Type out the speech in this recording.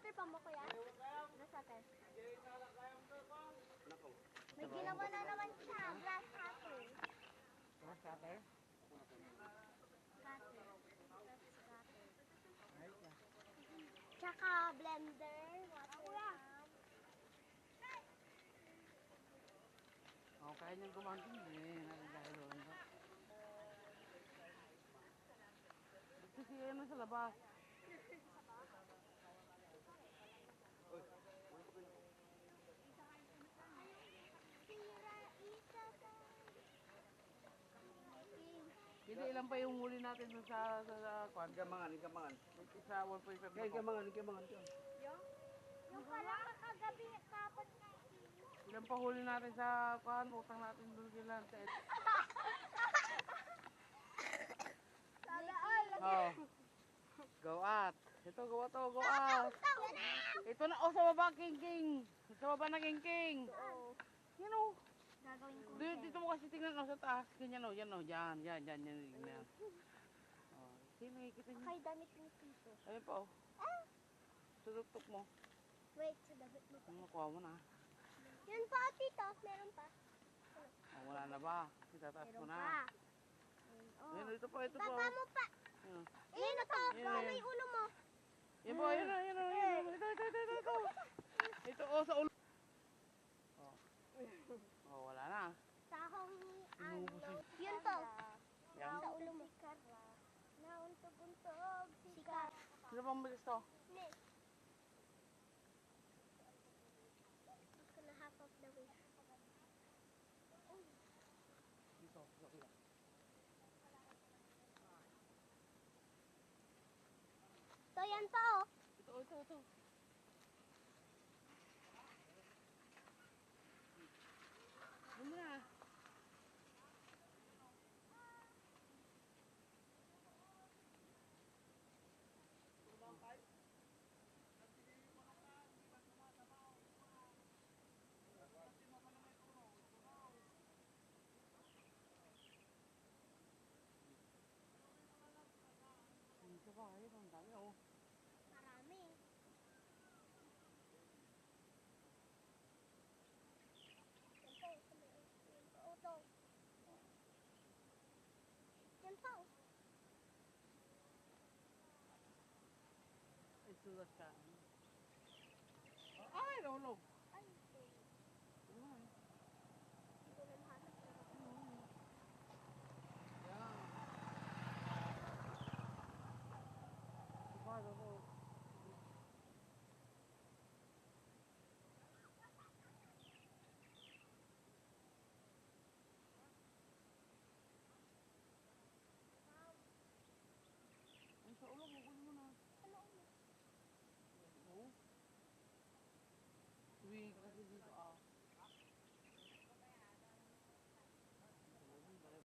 cutter pa mo kuya? Grass cutter. May ginawa na naman siya. Grass cutter. Grass cutter? Cutter. Tsaka blender. Water. Oh, kaya niyang gumanting eh. Nagdahil doon ba? Kasi ano sa labas. Hindi, ilan pa yung huli natin dun sa kwan? Ikamangan. Isa 1.5 na Ikamangan. Yung pala kakagabi kapon na Ilan pa huli natin sa kwan? Utang natin dun sila. Oh. Go at. Ito, go at. Ito na, oh, sa baba, king. Sa baba na king. Yan o. gagawin ko. Dito mo kasi tingnan o sa taas. Ganyan o, yan. Oh, sino nakikita niyo? Kay damit ni Tito. Ayun pa o. Tutok mo. Wait, sa damit mo pa. Nakuha mo na. Yun pa, Tito. Meron pa. Oh, wala na ba? Itataas mo Meron na. pa. Oh. Ayun, ito pa. Tata mo pa. Ayun. Ayun, ito. May ulo mo. Yan po, yan o. Ito. Ito o, sa ulo. Oh. Oh, wala na. Sahong Inubos ano. Yun to. Yan. Sa ulo mo. Nauntog-untog. Sikar. Sino pang bilis to? Ne. Gusto na half of the way. Dito. So, yan pa oh. Ito. Ano na? Dito ba? Ayun, ang dami oh. Marami. Yan pa oh. Ay, sulas ka. Ay, nahulog.